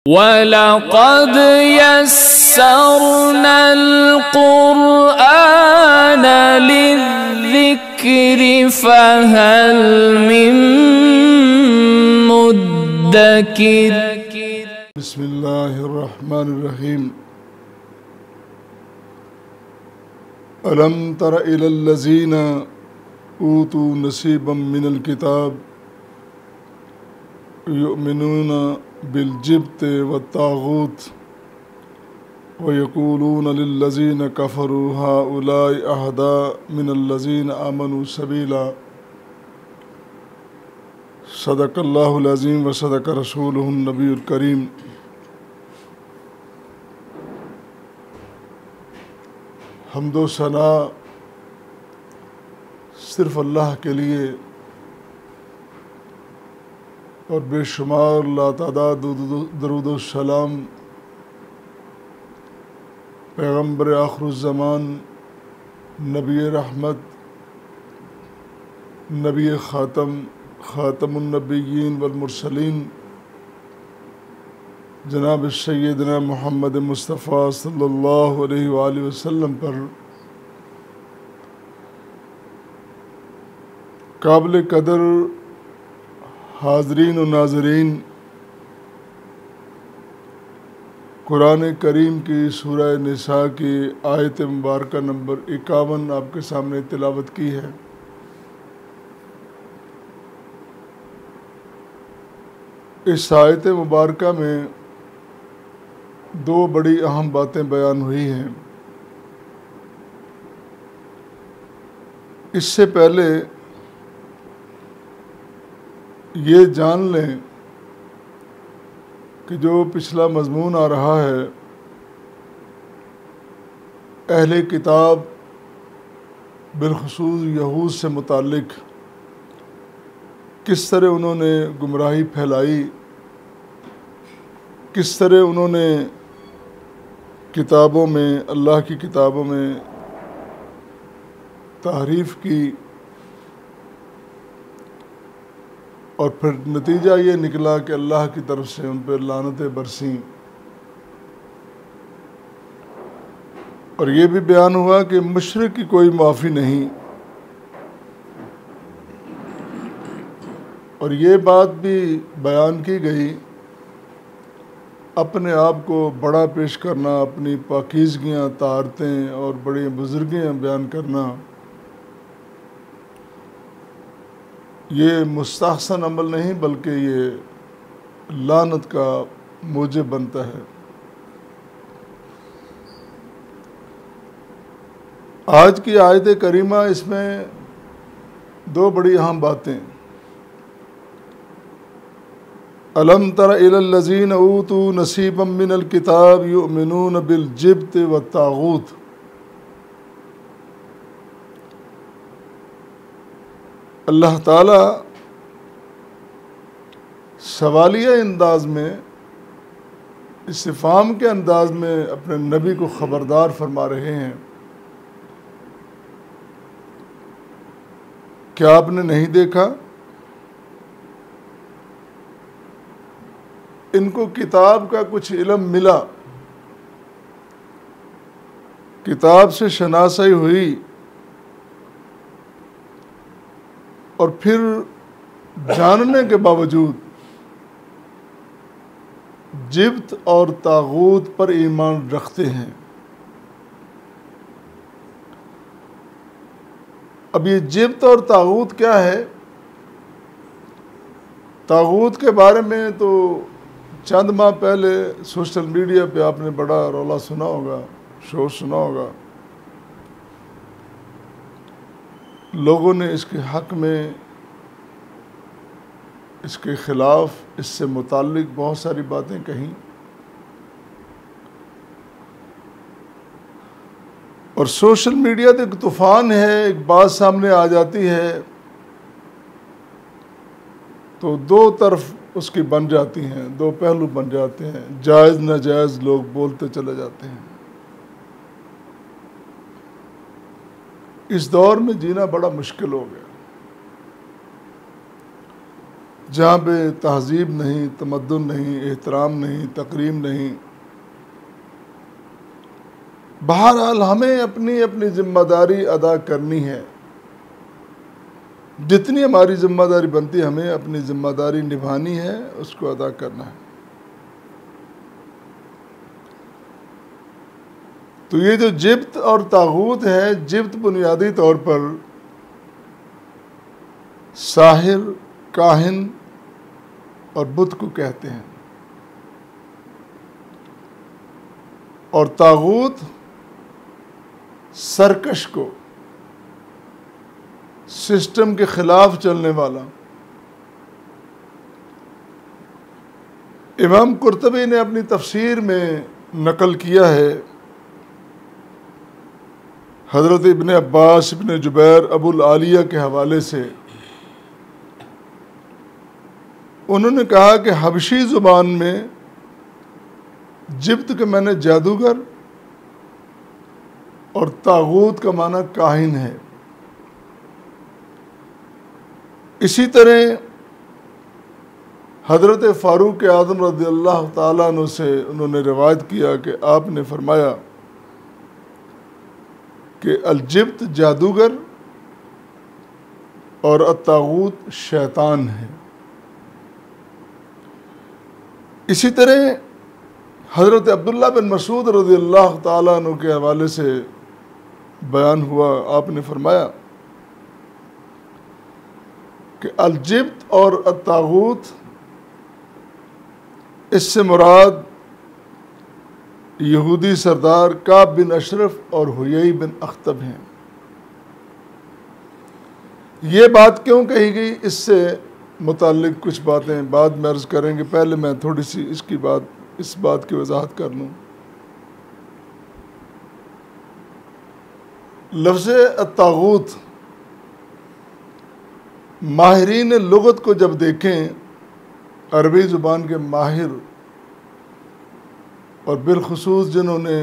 वलक़द यस्सरना अल-क़ुरआन लिज़्ज़िक्रि फ़हल मिन मुद्दकिर। बिस्मिल्लाहिर्रहमानिर्रहीम। अलम तर इलल लज़ीना ऊतू नसीबम मिनल किताब युमिनूना बिल जिब्त व तागूत व यक़ूलून लिल्लज़ीना कफ़रू हाउलाई अहदा मिनल लज़ीना आमनू सबीला। सदक़ल्लाहुल अज़ीम व सदक़ रसूलुहुन नबीयुल करीम। हम्दो सना सिर्फ़ अल्लाह के लिए और बेशुमार लातादाद दरूद व सलाम पैगम्बर आखिरुज़्ज़मान नबी रहमत नबी ख़ातमुन्नबिय्यीन वल मुरसलीन जनाब सय्यदना मुहम्मद मुस्तफ़ा सल्लल्लाहु अलैहि वसल्लम पर काबिल कदर हाज़रीन व नाज़रीन, कुरान करीम की सूरह निसा की आयत मुबारक नंबर 51 आपके सामने तिलावत की है। इस आयत मुबारक में दो बड़ी अहम बातें बयान हुई हैं। इससे पहले ये जान लें कि जो पिछला मज़मून आ रहा है, अहले किताब बिलखुसूस यहूद से मुताल्लिक़ किस तरह उन्होंने गुमराही फैलाई, किस तरह उन्होंने किताबों में, अल्लाह की किताबों में तहरीफ़ की और फिर नतीजा ये निकला कि अल्लाह की तरफ से उन पर लानतें बरसीं। और ये भी बयान हुआ कि मुशरिक की कोई माफ़ी नहीं। और ये बात भी बयान की गई, अपने आप को बड़ा पेश करना, अपनी पाकीज़गियाँ, तारतें और बड़ी बुज़ुर्गियाँ बयान करना, ये मुस्तहसन अमल नहीं बल्कि ये लानत का मूजिब बनता है। आज की आयत करीमा, इसमें दो बड़ी अहम बातें। अलम तर इलल लज़ीना ऊतू नसीबम मिनल किताब युमिनून बिल जिब्त व तागूत। अल्लाह ताला सवालिया अंदाज में, इस्तिफ़ाम के अंदाज में अपने नबी को ख़बरदार फरमा रहे हैं। क्या आपने नहीं देखा? इनको किताब का कुछ इल्म मिला, किताब से शनासाई हुई, और फिर जानने के बावजूद जिब्त और तागूत पर ईमान रखते हैं। अब ये जिब्त और तागूत क्या है? तागूत के बारे में तो चंद माह पहले सोशल मीडिया पे आपने बड़ा रौला सुना होगा, शोर सुना होगा। लोगों ने इसके हक़ में, इसके ख़िलाफ़, इससे मुताल्लिक़ बहुत सारी बातें कहीं। और सोशल मीडिया तो एक तूफ़ान है, एक बात सामने आ जाती है तो दो तरफ उसकी बन जाती हैं, दो पहलू बन जाते हैं, जायज़ नाजायज़ लोग बोलते चले जाते हैं। इस दौर में जीना बड़ा मुश्किल हो गया। जहाँ पे तहजीब नहीं, तमद्दुन नहीं, एहतराम नहीं, तकरीम नहीं। बहरहाल हमें अपनी अपनी ज़िम्मेदारी अदा करनी है। जितनी हमारी ज़िम्मेदारी बनती है हमें अपनी ज़िम्मेदारी निभानी है, उसको अदा करना है। तो ये जो जिब्त और तागूत है, जिब्त बुनियादी तौर पर साहिर, काहिन और बुत को कहते हैं, और तागूत सरकश को, सिस्टम के खिलाफ चलने वाला। इमाम कुर्तबी ने अपनी तफसीर में नकल किया है हज़रत इब्ने अब्बास, इब्ने जुबैर, अबुल आलिया के हवाले से। उन्होंने कहा कि हबशी ज़ुबान में जिब्त के माने जादूगर और तागूत का माना काहिन है। इसी तरह हज़रत फ़ारूक आज़म रज़ियल्लाहु ताला अन्हु से उन्होंने रिवायत किया कि आपने फरमाया कि अलजिब्त जादूगर और अत्तागूत शैतान है। इसी तरह हज़रत अब्दुल्ला बिन मसूद रज़ियल्लाहु ताला अन्हु के हवाले से बयान हुआ, आपने फरमाया कि अलजिब्त और अत्तागूत, इससे मुराद यहूदी सरदार काब बिन अशरफ और हुयई बिन अख्तब हैं। ये बात क्यों कही गई, इससे मुताल्लिक कुछ बातें बाद में अर्ज़ करेंगे। पहले मैं थोड़ी सी इस बात की वजाहत कर लूँ। लफ्ज़ अत्तागूत माहिरीन लुगत को जब देखें, अरबी ज़ुबान के माहिर और बिलखुसूस जिन्होंने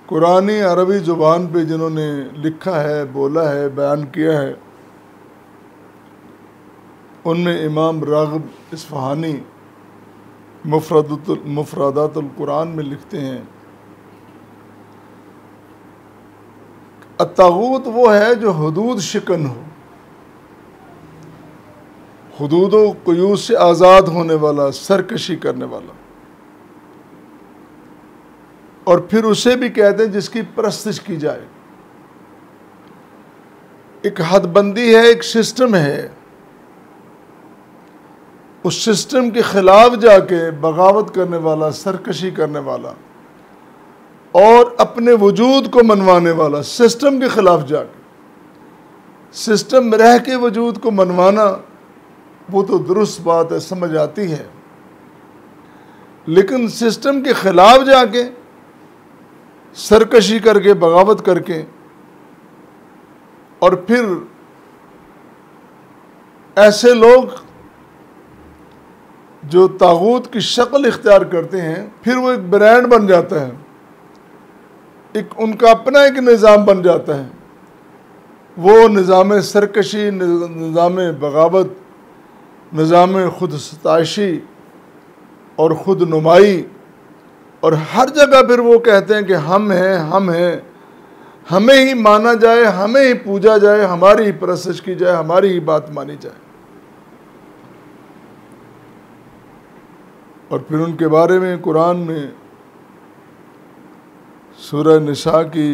कुरानी अरबी ज़ुबान पे जिन्होंने लिखा है, बोला है, बयान किया है, उनमें इमाम राग़िब इस्फ़हानी मुफ़रदातुल कुरान में लिखते हैं, अत्तागूत वो है जो हुदूद शिकन हो, हुदूद व क़ुयूद से आज़ाद होने वाला, सरकशी करने वाला। और फिर उसे भी कहते हैं जिसकी परस्तिश की जाए। एक हदबंदी है, एक सिस्टम है, उस सिस्टम के खिलाफ जाके बगावत करने वाला, सरकशी करने वाला और अपने वजूद को मनवाने वाला। सिस्टम के खिलाफ जाके सिस्टम में रह के वजूद को मनवाना, वो तो दुरुस्त बात है, समझ आती है। लेकिन सिस्टम के खिलाफ जाके सरकशी करके, बगावत करके, और फिर ऐसे लोग जो तागूत की शक्ल इख्तियार करते हैं, फिर वो एक ब्रांड बन जाता है, एक उनका अपना एक निज़ाम बन जाता है। वो निज़ाम सरकशी, निज़ाम बगावत, निज़ाम खुद सताइशी और खुद नुमाई, और हर जगह फिर वो कहते हैं कि हम हैं, हम हैं, हमें ही माना जाए, हमें ही पूजा जाए, हमारी ही परस्तिश की जाए, हमारी ही बात मानी जाए। और फिर उनके बारे में कुरान में सूरह निसा की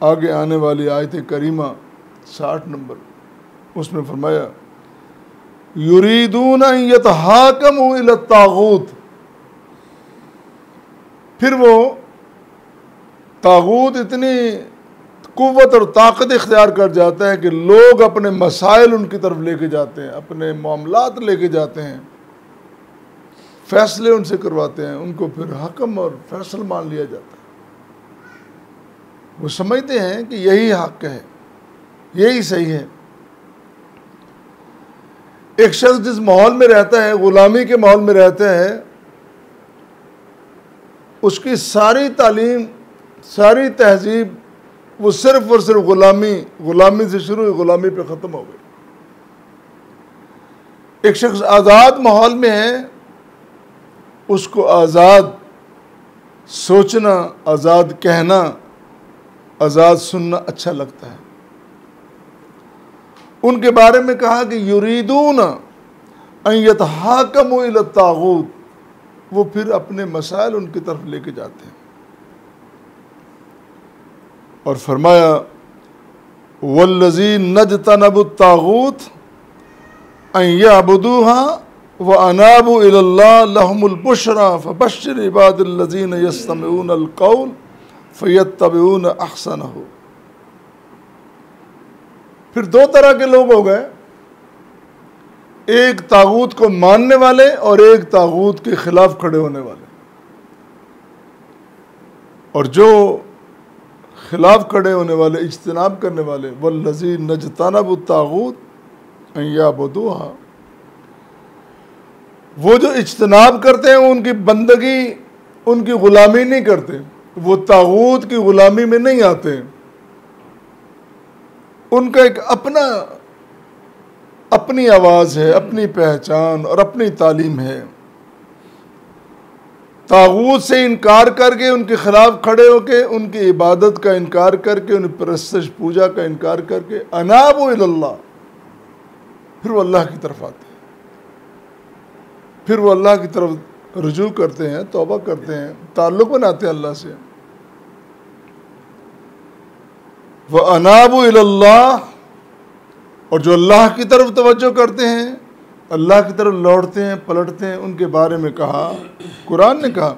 आगे आने वाली आयत करीमा 60 नंबर, उसमें फरमाया युरीदून अन यतहाकमू इला तागूत। फिर वो तागूत इतनी कुव्वत और ताकत इख्तियार कर जाता है कि लोग अपने मसाइल उनकी तरफ लेके जाते हैं, अपने मामलात लेके जाते हैं, फैसले उनसे करवाते हैं, उनको फिर हकम और फैसल मान लिया जाता है। वो समझते हैं कि यही हक है, यही सही है। एक शख्स जिस माहौल में रहता है, गुलामी के माहौल में रहता है, उसकी सारी तालीम, सारी तहजीब वो सिर्फ और सिर्फ गुलामी से शुरू हुई, गुलामी पे ख़त्म हो गई। एक शख्स आज़ाद माहौल में है, उसको आज़ाद सोचना, आज़ाद कहना, आज़ाद सुनना अच्छा लगता है। उनके बारे में कहा कि युरीदून अन यतहाकमू इला तागूत, वो फिर अपने मसाइल उनकी तरफ लेके जाते हैं। और फरमाया वल्लज़ी नजतनबु तागूत अन यअबुदूहा व अनाबु इलल्लाह लहुमुल बुशरा फबश्शिर इबादिल्लज़ीन यस्तमिऊनल कौल फयत्तबिऊन अहसनहु। फिर दो तरह के लोग हो गए, एक तागूत को मानने वाले और एक तागूत के खिलाफ खड़े होने वाले। और जो खिलाफ खड़े होने वाले, इज्तिनाब करने वाले, वल्लज़ी नजतनबु तागूत अन यअबुदूहा, वो जो इज्तिनाब करते हैं उनकी बंदगी, उनकी गुलामी नहीं करते, वो तागूत की गुलामी में नहीं आते। उनका एक अपनी आवाज़ है, अपनी पहचान और अपनी तालीम है। तागूत से इनकार करके, उनके खिलाफ खड़े होके, उनकी इबादत का इनकार करके, उनकी परस्तश पूजा का इनकार करके, अनाबु इलल्लाह, फिर वो अल्लाह की तरफ आते हैं, फिर वो अल्लाह की तरफ रुजू करते हैं, तौबा करते हैं, ताल्लुक़ बनाते हैं अल्लाह से। वह अनाबु इलल्लाह, और जो अल्लाह की तरफ तवज्जो करते हैं, अल्लाह की तरफ लौटते हैं, पलटते हैं, उनके बारे में कहा, कुरान ने कहा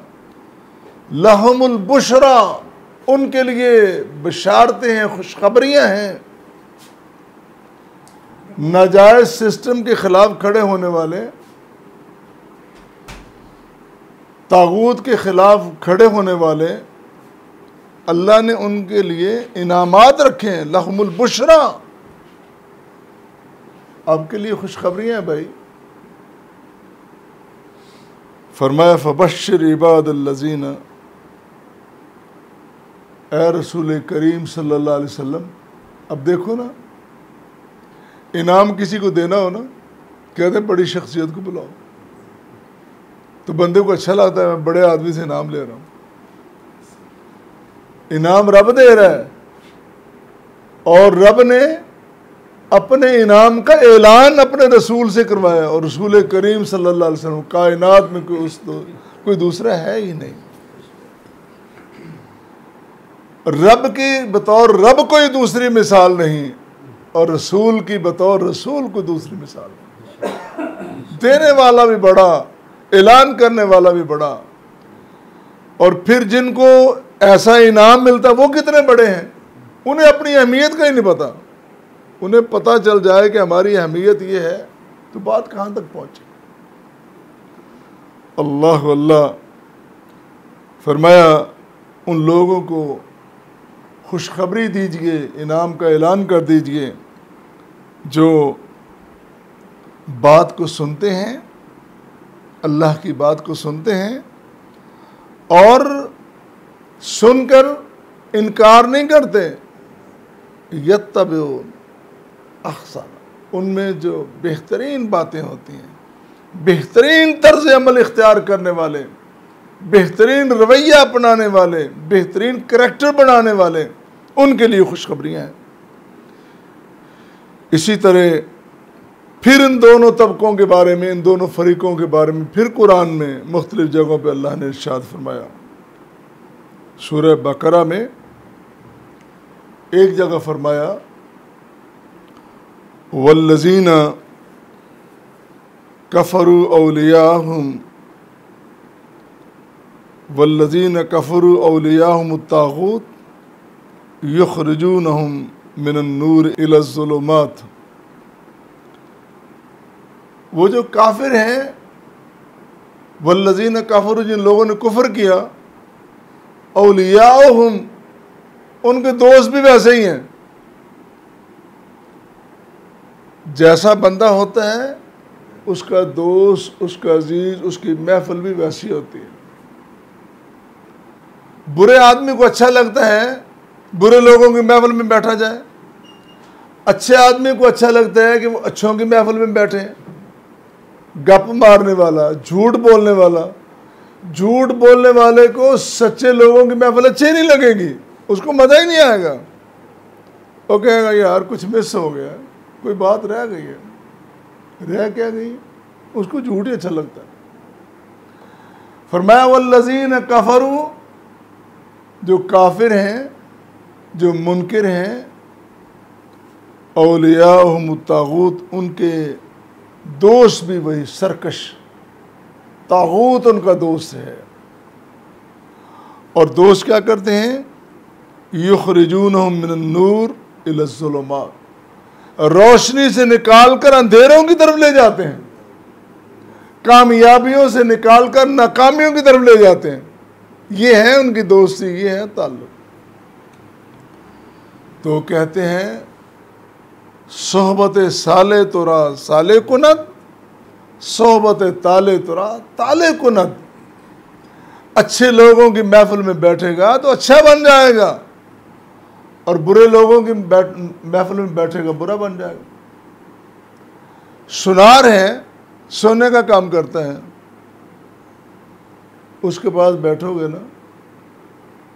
लहुमुल बुशरा, उनके लिए बशारतें हैं, खुशखबरियाँ हैं। नाजायज़ सिस्टम के खिलाफ खड़े होने वाले, तागूत के खिलाफ खड़े होने वाले, अल्लाह ने उनके लिए इनामात रखे हैं। लहुमुल बुशरा, आपके लिए खुशखबरियाँ हैं भाई। फरमाया फबश्शिर इबादल्लज़ीना, ए रसूल करीम सल्लल्लाहु अलैहि वसल्लम, अब देखो ना, इनाम किसी को देना हो ना, कहते बड़ी शख्सियत को बुलाओ, तो बंदे को अच्छा लगता है, मैं बड़े आदमी से इनाम ले रहा हूँ। इनाम रब दे रहा है, और रब ने अपने इनाम का ऐलान अपने रसूल से करवाया, और रसूल करीम सल्लल्लाहु अलैहि वसल्लम कायनात में कोई दूसरा है ही नहीं। रब की बतौर रब कोई दूसरी मिसाल नहीं, और रसूल की बतौर रसूल को दूसरी मिसाल नहीं। देने वाला भी बड़ा, ऐलान करने वाला भी बड़ा, और फिर जिनको ऐसा इनाम मिलता वो कितने बड़े हैं, उन्हें अपनी अहमियत का ही नहीं पता। उन्हें पता चल जाए कि हमारी अहमियत ये है, तो बात कहाँ तक पहुँचे। अल्लाह अल्लाह। फरमाया उन लोगों को खुशखबरी दीजिए, इनाम का ऐलान कर दीजिए, जो बात को सुनते हैं, अल्लाह की बात को सुनते हैं और सुनकर इनकार नहीं करते। यत्तबिऊन अहसन, उनमें जो बेहतरीन बातें होती हैं, बेहतरीन तर्ज अमल इख्तियार करने वाले, बेहतरीन रवैया अपनाने वाले, बेहतरीन करैक्टर बनाने वाले, उनके लिए खुशखबरियाँ हैं। इसी तरह फिर इन दोनों तबकों के बारे में, इन दोनों फरीकों के बारे में फिर कुरान में मुख्तलिफ जगहों पे अल्लाह ने इरशाद फरमाया। सूरह बकरा में एक जगह फरमाया वल्लज़ीना कफ़रू औलियाहुम वल्लज़ीना कफ़रू औलियाहुमुत तागूत युख़रिजूनहुम मिनन नूर इलज़ ज़ुलुमात। वो जो काफिर हैं, वल्लज़ीना कफ़रू, जिन लोगों ने कुफ्र किया, औलियाहुम, उनके दोस्त भी वैसे ही हैं। जैसा बंदा होता है उसका दोस्त, उसका अजीज, उसकी महफिल भी वैसी होती है। बुरे आदमी को अच्छा लगता है बुरे लोगों की महफिल में बैठा जाए, अच्छे आदमी को अच्छा लगता है कि वो अच्छों की महफिल में बैठे। गप मारने वाला, झूठ बोलने वाला, झूठ बोलने वाले को सच्चे लोगों की महफिल अच्छी नहीं लगेगी, उसको मज़ा ही नहीं आएगा। वो कहेगा यार कुछ मिस हो गया, कोई बात रह गई है, रह क्या गई, उसको झूठ ही अच्छा लगता है। फरमाया वल्लज़ीन कफ़रू, जो काफिर हैं, जो मुनकिर हैं, औलियाहुम तागूत, उनके दोस्त भी वही सरकश, तागूत उनका दोस्त है। और दोस्त क्या करते हैं? युखरिजूनहुम मिनन नूर इला ज़ुलुमात, रोशनी से निकाल कर अंधेरों की तरफ ले जाते हैं, कामयाबियों से निकाल कर नाकामियों की तरफ ले जाते हैं। ये है उनकी दोस्ती, ये है ताल्लुक। तो कहते हैं सोहबत साले तुरा साले कुनत, सोहबत ताले तुरा ताले कुनत। अच्छे लोगों की महफिल में बैठेगा तो अच्छा बन जाएगा, और बुरे लोगों की महफिल में बैठेगा बुरा बन जाएगा। सुनार है, सोने का काम करता है, उसके पास बैठोगे ना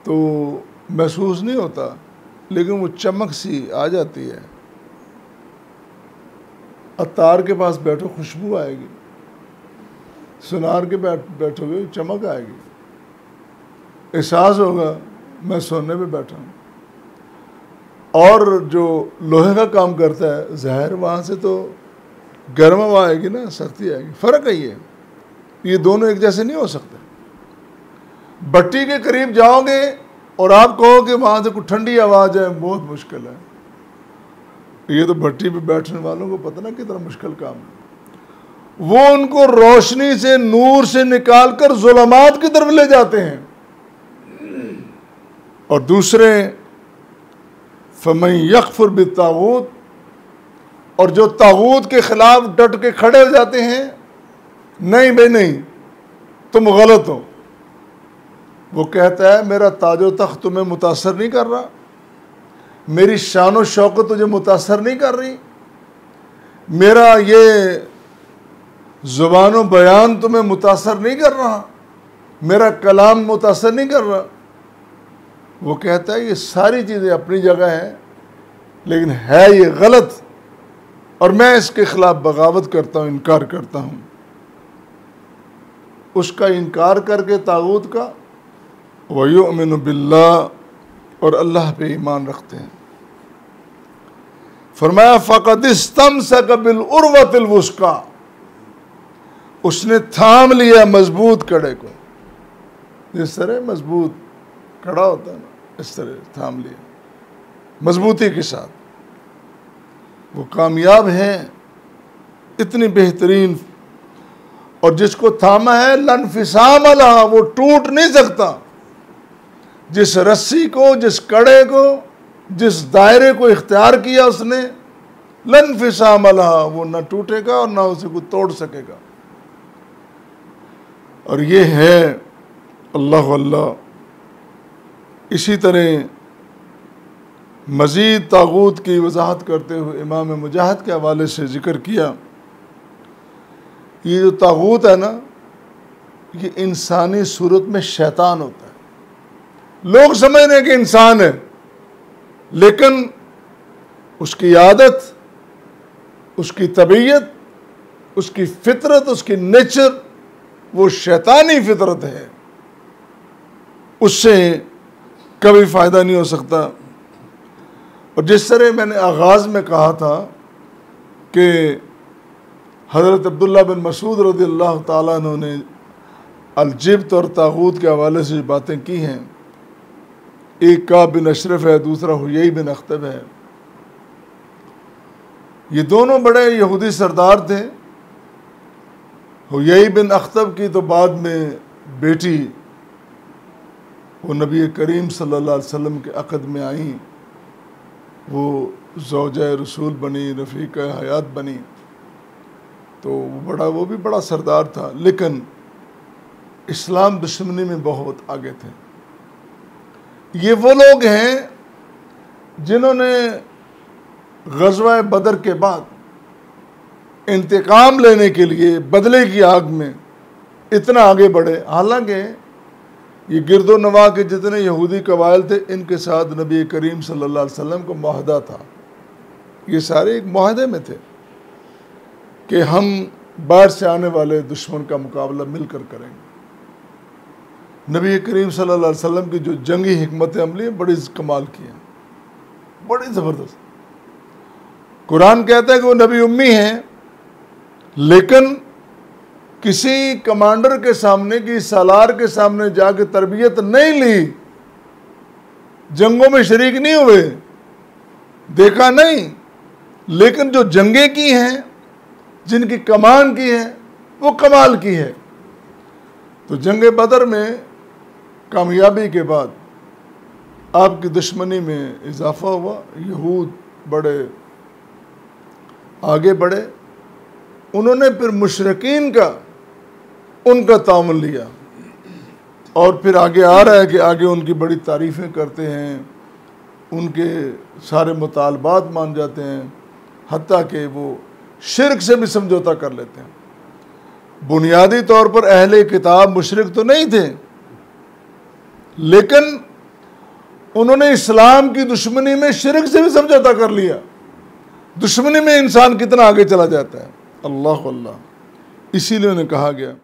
तो महसूस नहीं होता, लेकिन वो चमक सी आ जाती है। अतार के पास बैठो खुशबू आएगी, सुनार के बैठोगे चमक आएगी, एहसास होगा मैं सोने पे बैठा हूँ। और जो लोहे का काम करता है, ज़ाहिर वहाँ से तो गर्म हवा आएगी ना, सर्दी आएगी, फ़र्क है ये दोनों एक जैसे नहीं हो सकते। भट्टी के करीब जाओगे और आप कहो कि वहाँ से कुछ ठंडी आवाज़ है, बहुत मुश्किल है। ये तो भट्टी पे बैठने वालों को पता ना कितना मुश्किल काम है। वो उनको रोशनी से, नूर से निकाल कर जुलमात की तरफ ले जाते हैं। और दूसरे फमन यकफुर बित्तागूत, और जो तागूत के खिलाफ डट के खड़े हो जाते हैं, नहीं भाई नहीं, तुम गलत हो। वो कहता है मेरा ताजो तख्त तुम्हें मुतासर नहीं कर रहा, मेरी शान व शौकत तुझे मुतासर नहीं कर रही, मेरा ये ज़ुबान व बयान तुम्हें मुतासर नहीं कर रहा, मेरा कलाम मुतासर नहीं कर रहा। वो कहता है ये सारी चीज़ें अपनी जगह हैं, लेकिन है ये गलत, और मैं इसके खिलाफ बगावत करता हूँ, इनकार करता हूँ। उसका इनकार करके तागूत का, वयुमिनु बिल्लाह, और अल्लाह पे ईमान रखते हैं। फरमाया फ़क़द इस्तमसक बिल उर्वतिल वुस्क़ा, उसने थाम लिया मजबूत कड़े को। जिस तरह मजबूत कड़ा होता है ना, इस तरह थाम लिया मजबूती के साथ। वो कामयाब हैं, इतनी बेहतरीन। और जिसको थामा है लनफिसाम अलहा, वो टूट नहीं सकता। जिस रस्सी को, जिस कड़े को, जिस दायरे को इख्तियार किया उसने, लनफिसाम अलहा, वो न टूटेगा और न उसे को तोड़ सकेगा। और ये है अल्लाह अल्लाह। इसी तरह मज़ीद तागूत की वजाहत करते हुए इमाम मुजाहिद के हवाले से ज़िक्र किया, ये जो तागूत है ना, ये इंसानी सूरत में शैतान होता है। लोग समझ रहे हैं कि इंसान है, लेकिन उसकी आदत, उसकी तबीयत, उसकी फितरत, उसकी नेचर, वो शैतानी फितरत है। उससे कभी फ़ायदा नहीं हो सकता। और जिस तरह मैंने आगाज़ में कहा था कि हज़रत अब्दुल्ला बिन मसूद रज़ियल्लाहु ताला अन्हु ने अल-जिब्त और तागूत के हवाले से बातें की हैं, एक काब बिन अशरफ है, दूसरा हुयई बिन अख्तब है। ये दोनों बड़े यहूदी सरदार थे। हुयई बिन अख्तब की तो बाद में बेटी वो नबी करीम सल्लल्लाहु अलैहि वसल्लम के अक़द में आई, वो ज़ौजा रसूल बनी, रफ़ीक़ हयात बनी। तो वो भी बड़ा सरदार था, लेकिन इस्लाम दुश्मनी में बहुत आगे थे। ये वो लोग हैं जिन्होंने ग़ज़वा बदर के बाद इंतकाम लेने के लिए बदले की आग में इतना आगे बढ़े। हालांकि ये गिरदो नवा के जितने यहूदी कबाइल थे, इनके साथ नबी करीम सल्लल्लाहु अलैहि वसल्लम को मुआहदा था। ये सारे एक मुआहदे में थे कि हम बाहर से आने वाले दुश्मन का मुकाबला मिलकर करेंगे। नबी करीम सल्लल्लाहु अलैहि वसल्लम की जो जंगी हिकमत अमली बड़ी कमाल की है, बड़ी ज़बरदस्त। कुरान कहता है कि वो नबी उम्मी हैं, लेकिन किसी कमांडर के सामने, की सालार के सामने जाके तरबियत नहीं ली, जंगों में शरीक नहीं हुए, देखा नहीं, लेकिन जो जंगें की हैं, जिनकी कमान की है, वो कमाल की है। तो जंग बदर में कामयाबी के बाद आपकी दुश्मनी में इजाफा हुआ, यहूद बड़े आगे बढ़े। उन्होंने फिर मुशरिकीन का उनका तामुल लिया और फिर आगे आ रहा है कि आगे उनकी बड़ी तारीफ़ें करते हैं, उनके सारे मुतालबात मान जाते हैं, हत्ता कि वो शिर्क से भी समझौता कर लेते हैं। बुनियादी तौर पर अहले किताब मुशरिक तो नहीं थे, लेकिन उन्होंने इस्लाम की दुश्मनी में शिर्क से भी समझौता कर लिया। दुश्मनी में इंसान कितना आगे चला जाता है, अल्लाह अल्लाह। इसीलिए उन्हें कहा गया